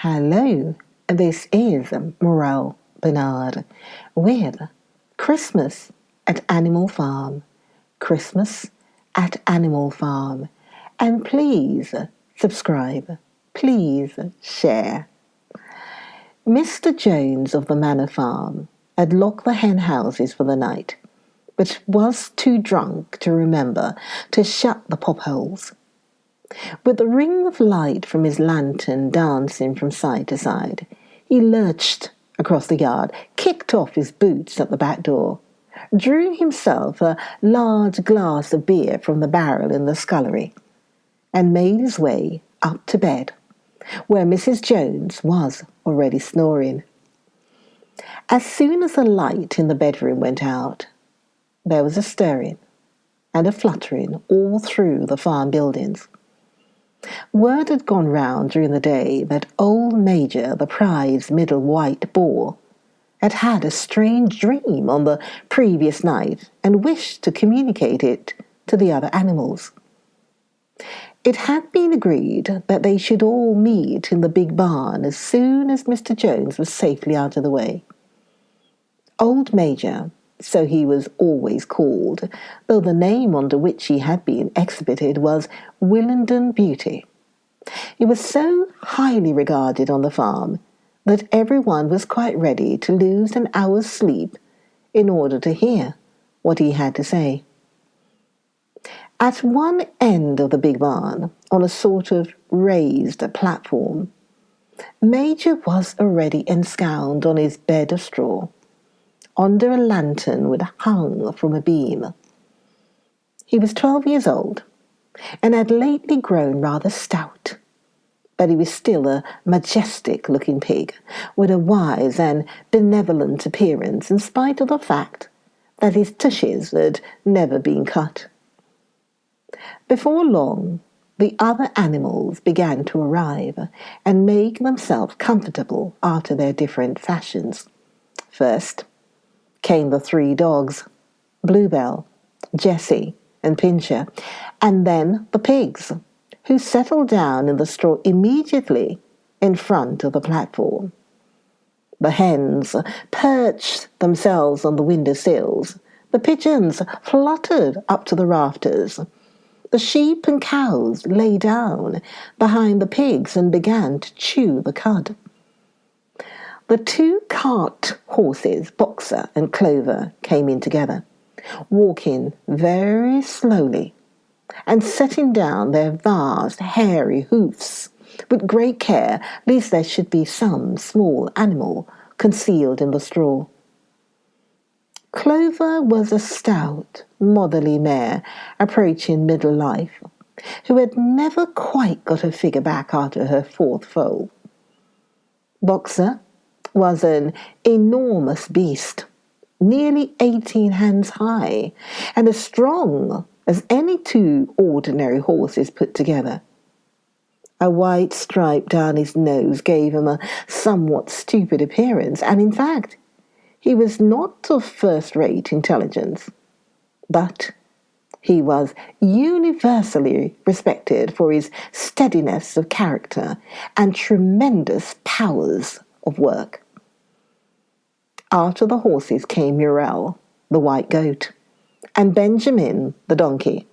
Hello, this is Morel Benard with Christmas at Animal Farm. Christmas at Animal Farm. And please subscribe. Please share. Mr. Jones of the Manor Farm had locked the hen houses for the night, but was too drunk to remember to shut the potholes. With the ring of light from his lantern dancing from side to side, he lurched across the yard, kicked off his boots at the back door, drew himself a large glass of beer from the barrel in the scullery, and made his way up to bed, where Mrs. Jones was already snoring. As soon as the light in the bedroom went out, there was a stirring and a fluttering all through the farm buildings. Word had gone round during the day that old Major, the prize middle white boar, had had a strange dream on the previous night and wished to communicate it to the other animals. It had been agreed that they should all meet in the big barn as soon as Mr. Jones was safely out of the way. Old Major, so he was always called, though the name under which he had been exhibited was Willenden Beauty. He was so highly regarded on the farm that everyone was quite ready to lose an hour's sleep in order to hear what he had to say. At one end of the big barn, on a sort of raised platform, Major was already ensconced on his bed of straw, under a lantern which hung from a beam. He was 12 years old, and had lately grown rather stout, but he was still a majestic-looking pig, with a wise and benevolent appearance, in spite of the fact that his tushes had never been cut. Before long, the other animals began to arrive and make themselves comfortable after their different fashions. First came the 3 dogs, Bluebell, Jessie, and Pincher, and then the pigs, who settled down in the straw immediately in front of the platform. The hens perched themselves on the window sills, the pigeons fluttered up to the rafters, the sheep and cows lay down behind the pigs and began to chew the cud. The 2 cart horses, Boxer and Clover, came in together, walking very slowly and setting down their vast, hairy hoofs with great care, lest there should be some small animal concealed in the straw. Clover was a stout, motherly mare approaching middle life, who had never quite got her figure back after her 4th foal. Boxer was an enormous beast, nearly 18 hands high, and as strong as any 2 ordinary horses put together. A white stripe down his nose gave him a somewhat stupid appearance, and in fact, he was not of first-rate intelligence, but he was universally respected for his steadiness of character and tremendous powers of work. After the horses came Morel, the white goat, and Benjamin, the donkey.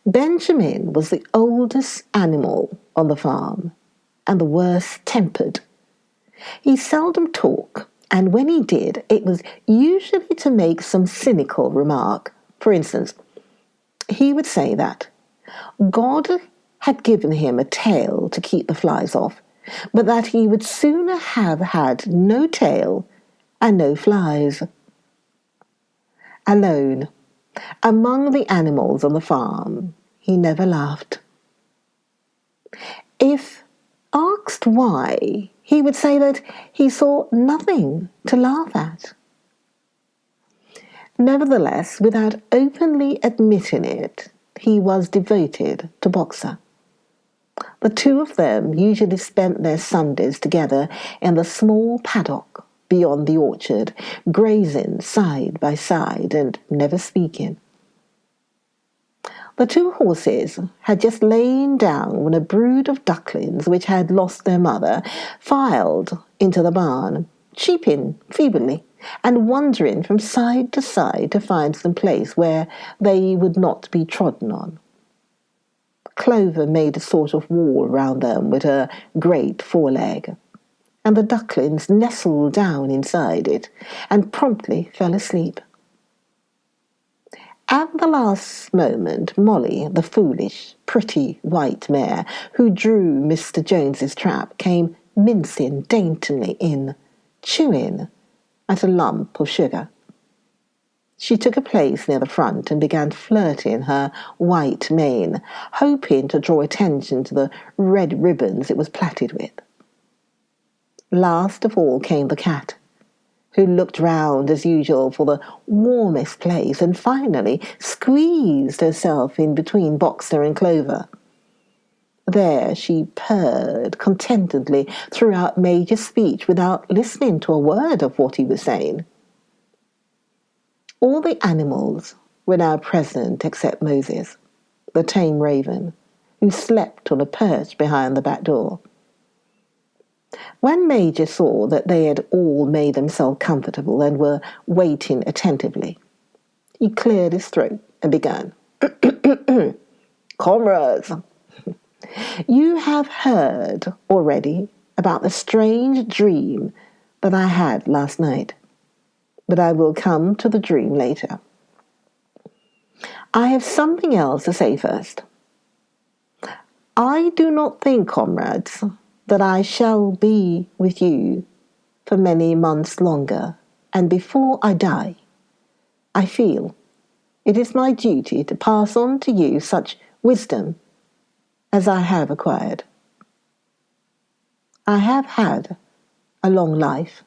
Benjamin was the oldest animal on the farm and the worst-tempered. He seldom talked, and when he did, it was usually to make some cynical remark. For instance, he would say that God had given him a tail to keep the flies off, but that he would sooner have had no tail and no flies. Alone, among the animals on the farm, he never laughed. If asked why, he would say that he saw nothing to laugh at. Nevertheless, without openly admitting it, he was devoted to Boxer. The 2 of them usually spent their Sundays together in the small paddock beyond the orchard, grazing side by side and never speaking. The two horses had just lain down when a brood of ducklings, which had lost their mother, filed into the barn, cheeping feebly and wandering from side to side to find some place where they would not be trodden on. Clover made a sort of wall round them with her great foreleg, and the ducklings nestled down inside it and promptly fell asleep. At the last moment, Molly, the foolish, pretty white mare who drew Mr. Jones's trap, came mincing daintily in, chewing at a lump of sugar. She took a place near the front and began flirting her white mane, hoping to draw attention to the red ribbons it was plaited with. Last of all came the cat, who looked round as usual for the warmest place and finally squeezed herself in between Boxer and Clover. There she purred contentedly throughout Major's speech without listening to a word of what he was saying. All the animals were now present except Moses, the tame raven, who slept on a perch behind the back door. When Major saw that they had all made themselves comfortable and were waiting attentively, he cleared his throat and began. Comrades, you have heard already about the strange dream that I had last night, but I will come to the dream later. I have something else to say first. I do not think, comrades, that I shall be with you for many months longer, and before I die, I feel it is my duty to pass on to you such wisdom as I have acquired. I have had a long life.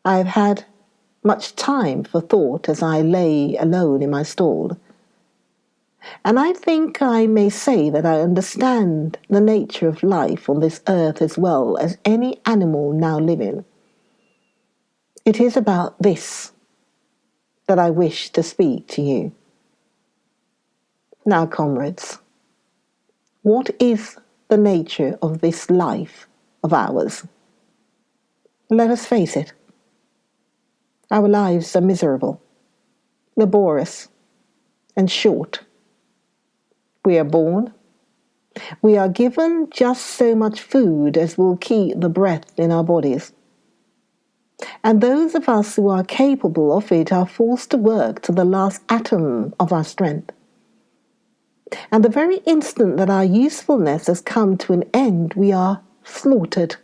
I have had much time for thought as I lay alone in my stall. And I think I may say that I understand the nature of life on this earth as well as any animal now living. It is about this that I wish to speak to you. Now, comrades, what is the nature of this life of ours? Let us face it. Our lives are miserable, laborious, and short. We are born. We are given just so much food as will keep the breath in our bodies. And those of us who are capable of it are forced to work to the last atom of our strength. And the very instant that our usefulness has come to an end, we are slaughtered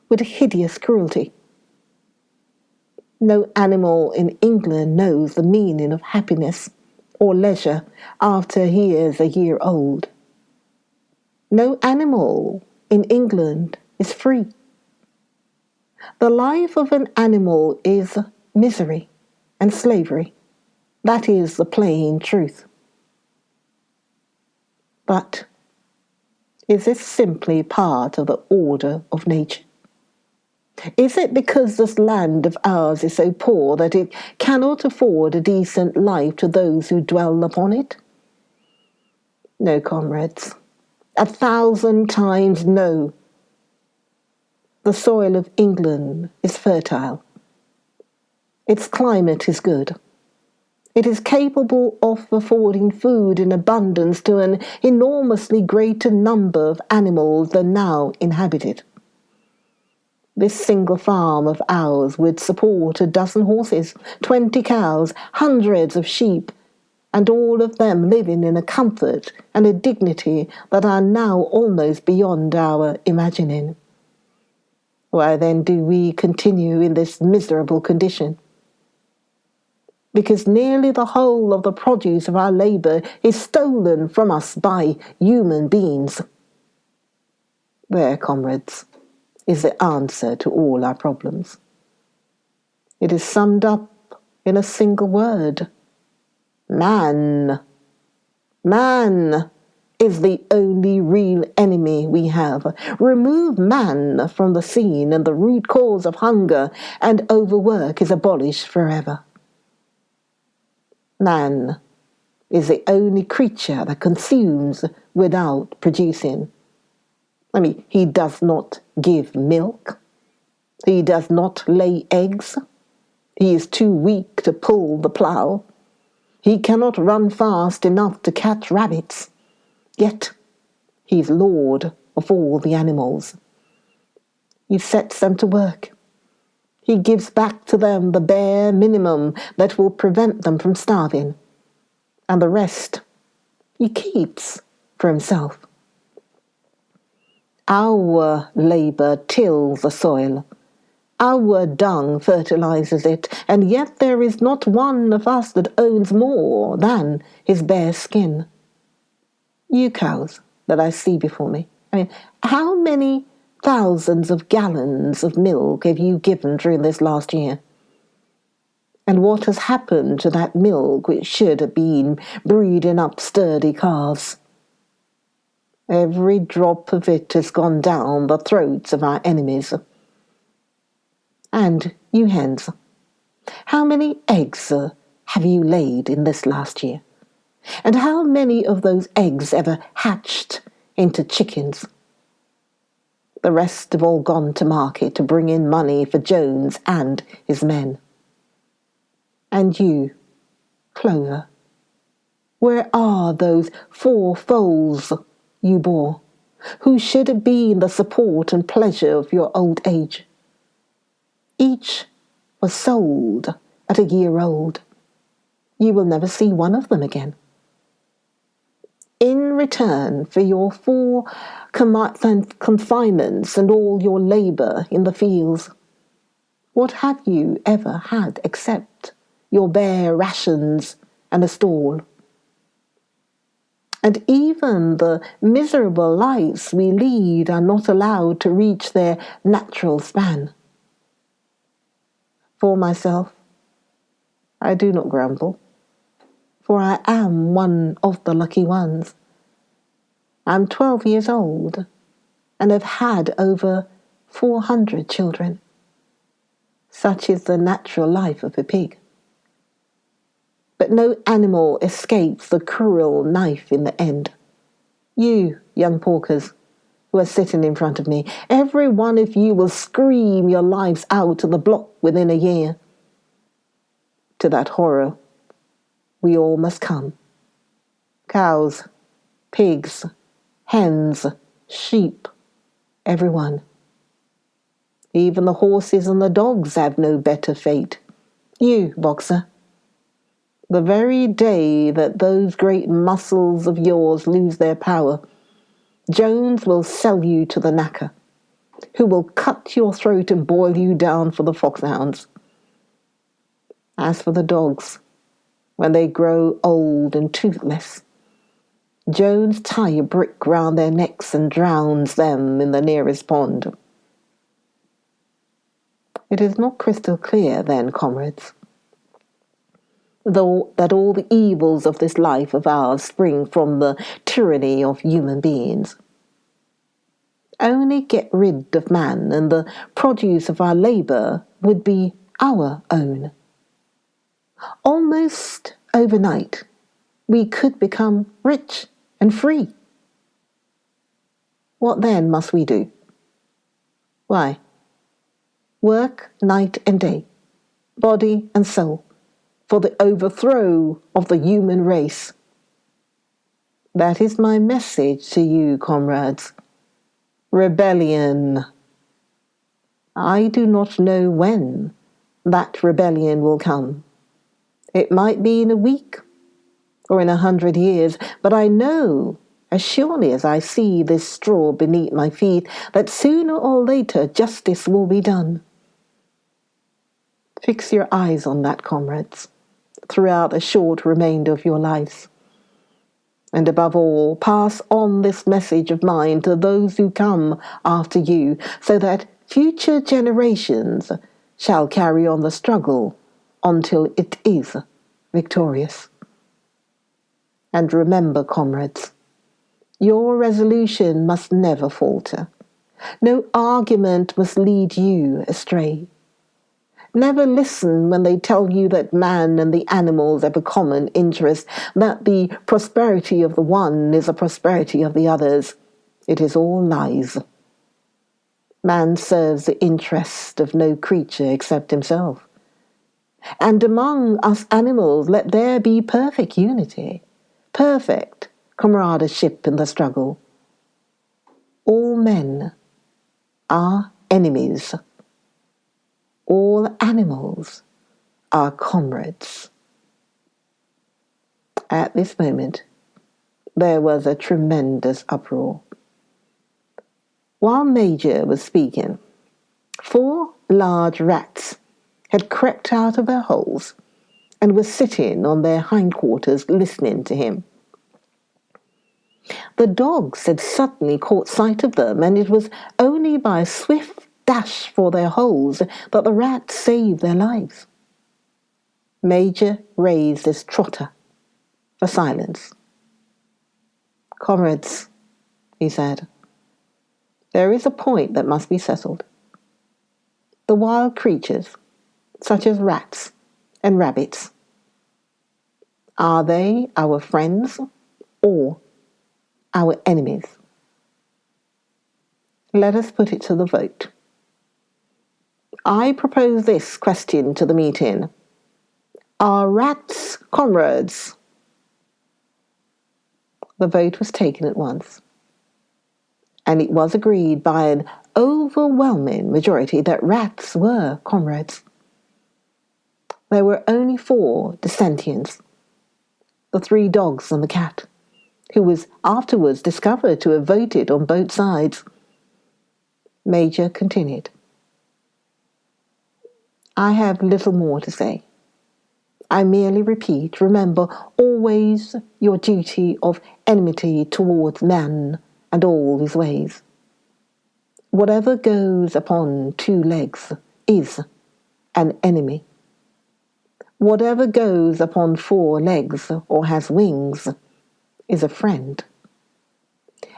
with hideous cruelty. No animal in England knows the meaning of happiness or leisure after he is a year old. No animal in England is free. The life of an animal is misery and slavery. That is the plain truth. But is this simply part of the order of nature? Is it because this land of ours is so poor that it cannot afford a decent life to those who dwell upon it? No, comrades, 1,000 times no. The soil of England is fertile. Its climate is good. It is capable of affording food in abundance to an enormously greater number of animals than now inhabit it. This single farm of ours would support a dozen horses, 20 cows, hundreds of sheep, and all of them living in a comfort and a dignity that are now almost beyond our imagining. Why then do we continue in this miserable condition? Because nearly the whole of the produce of our labour is stolen from us by human beings. There, comrades, is the answer to all our problems. It is summed up in a single word. Man. Man is the only real enemy we have. Remove man from the scene and the root cause of hunger and overwork is abolished forever. Man is the only creature that consumes without producing. He does not give milk. He does not lay eggs. He is too weak to pull the plough. He cannot run fast enough to catch rabbits. Yet he is Lord of all the animals. He sets them to work. He gives back to them the bare minimum that will prevent them from starving. And the rest he keeps for himself. Our labour tills the soil. Our dung fertilizes it, and yet there is not one of us that owns more than his bare skin. You cows that I see before me, how many thousands of gallons of milk have you given during this last year? And what has happened to that milk which should have been breeding up sturdy calves? Every drop of it has gone down the throats of our enemies. And you hens, how many eggs have you laid in this last year? And how many of those eggs ever hatched into chickens? The rest have all gone to market to bring in money for Jones and his men. And you, Clover, where are those 4 foals you bore, who should have been the support and pleasure of your old age? Each was sold at a year old. You will never see one of them again. In return for your 4 confinements and all your labour in the fields, what have you ever had except your bare rations and a stall? And even the miserable lives we lead are not allowed to reach their natural span. For myself, I do not grumble, for I am one of the lucky ones. I'm 12 years old and have had over 400 children. Such is the natural life of a pig. But no animal escapes the cruel knife in the end. You, young porkers, who are sitting in front of me, every one of you will scream your lives out to the block within a year. To that horror, we all must come. Cows, pigs, hens, sheep, everyone. Even the horses and the dogs have no better fate. You, Boxer, the very day that those great muscles of yours lose their power, Jones will sell you to the knacker, who will cut your throat and boil you down for the foxhounds. As for the dogs, when they grow old and toothless, Jones tie a brick round their necks and drowns them in the nearest pond. It is not crystal clear, then, comrades, though that all the evils of this life of ours spring from the tyranny of human beings. Only get rid of man, and the produce of our labour would be our own. Almost overnight, we could become rich and free. What then must we do? Why, work night and day, body and soul, for the overthrow of the human race. That is my message to you, comrades. Rebellion. I do not know when that rebellion will come. It might be in a week or in 100 years, but I know, as surely as I see this straw beneath my feet, that sooner or later justice will be done. Fix your eyes on that, comrades, throughout the short remainder of your lives. And above all, pass on this message of mine to those who come after you, so that future generations shall carry on the struggle until it is victorious. And remember, comrades, your resolution must never falter. No argument must lead you astray. Never listen when they tell you that man and the animals have a common interest, that the prosperity of the one is the prosperity of the others. It is all lies. Man serves the interest of no creature except himself. And among us animals, let there be perfect unity, perfect comradeship in the struggle. All men are enemies. All animals are comrades. At this moment, there was a tremendous uproar. While Major was speaking, 4 large rats had crept out of their holes and were sitting on their hindquarters listening to him. The dogs had suddenly caught sight of them, and it was only by a swift dash for their holes that the rats saved their lives. Major raised his trotter for silence. "Comrades," he said, "there is a point that must be settled. The wild creatures, such as rats and rabbits, are they our friends or our enemies? Let us put it to the vote. I propose this question to the meeting. Are rats comrades?" The vote was taken at once, and it was agreed by an overwhelming majority that rats were comrades. There were only 4 dissentients: the 3 dogs and the cat, who was afterwards discovered to have voted on both sides. Major continued, "I have little more to say. I merely repeat, remember always your duty of enmity towards man and all his ways. Whatever goes upon 2 legs is an enemy. Whatever goes upon 4 legs or has wings is a friend.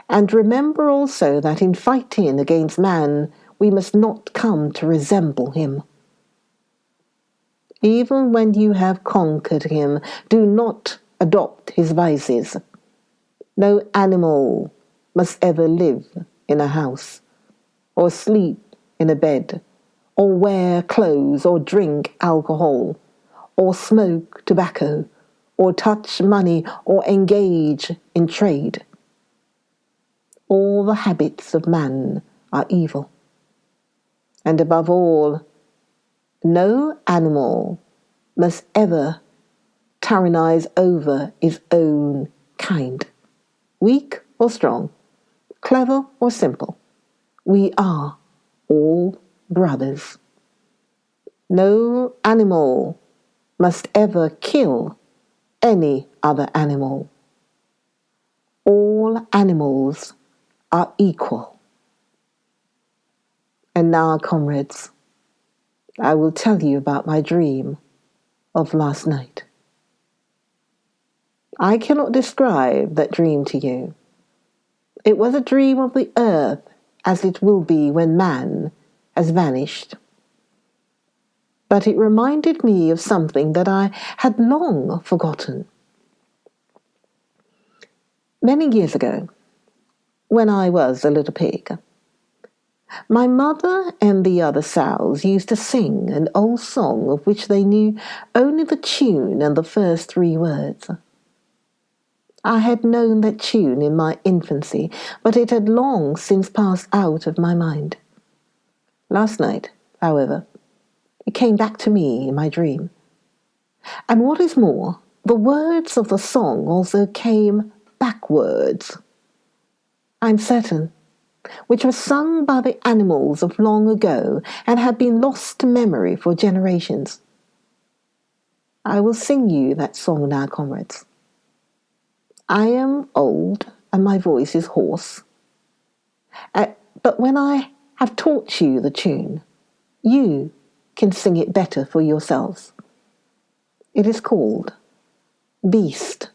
And remember also that in fighting against man, we must not come to resemble him. Even when you have conquered him, do not adopt his vices. No animal must ever live in a house, or sleep in a bed, or wear clothes, or drink alcohol, or smoke tobacco, or touch money, or engage in trade. All the habits of man are evil. And above all, no animal must ever tyrannize over his own kind. Weak or strong, clever or simple, we are all brothers. No animal must ever kill any other animal. All animals are equal. And now, comrades, I will tell you about my dream of last night. I cannot describe that dream to you. It was a dream of the earth as it will be when man has vanished. But it reminded me of something that I had long forgotten. Many years ago, when I was a little pig, my mother and the other sows used to sing an old song of which they knew only the tune and the first 3 words. I had known that tune in my infancy, but it had long since passed out of my mind. Last night, however, it came back to me in my dream. And what is more, the words of the song also came backwards, I'm certain, which was sung by the animals of long ago and had been lost to memory for generations. I will sing you that song now, comrades. I am old and my voice is hoarse. But when I have taught you the tune, you can sing it better for yourselves. It is called Beast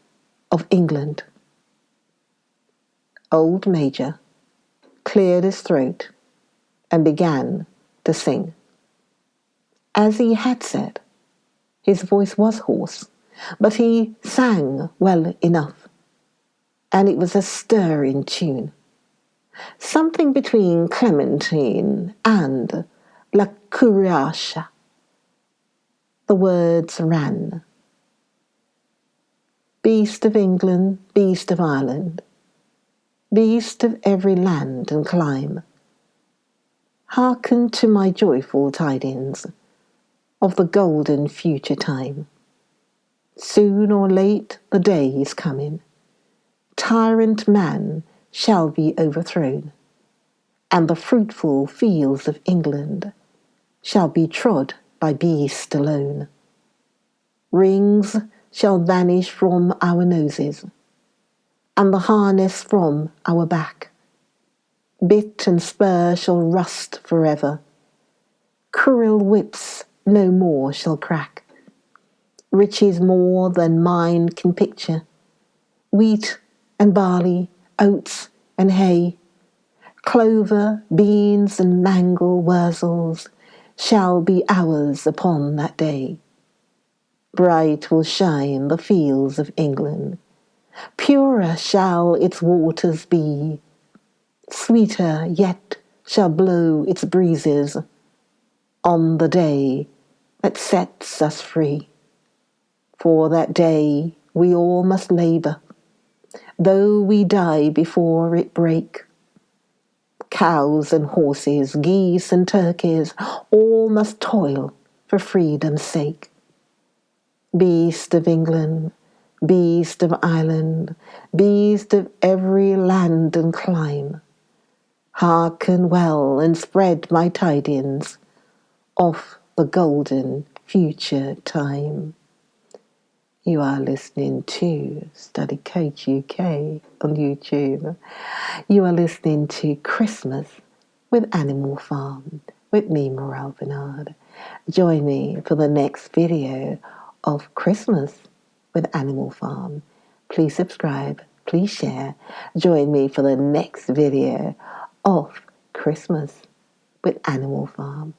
of England. Old Major cleared his throat and began to sing. As he had said, his voice was hoarse, but he sang well enough, and it was a stirring tune, something between Clementine and La Curiacha. The words ran: Beast of England, beast of Ireland, beast of every land and clime, hearken to my joyful tidings of the golden future time. Soon or late the day is coming, tyrant man shall be overthrown, and the fruitful fields of England shall be trod by beast alone. Rings shall vanish from our noses, and the harness from our back. Bit and spur shall rust forever, cruel whips no more shall crack. Riches more than mind can picture, wheat and barley, oats and hay, clover, beans and mangel wurzels shall be ours upon that day. Bright will shine the fields of England, purer shall its waters be, sweeter yet shall blow its breezes on the day that sets us free. For that day we all must labour, though we die before it break. Cows and horses, geese and turkeys, all must toil for freedom's sake. Beast of England, beast of Ireland, beast of every land and clime, hearken well and spread my tidings of the golden future time. You are listening to Study Coach UK on YouTube. You are listening to Christmas with Animal Farm with me, Morel Benard. Join me for the next video of Christmas with Animal Farm. Please subscribe, please share. Join me for the next video of Christmas with Animal Farm.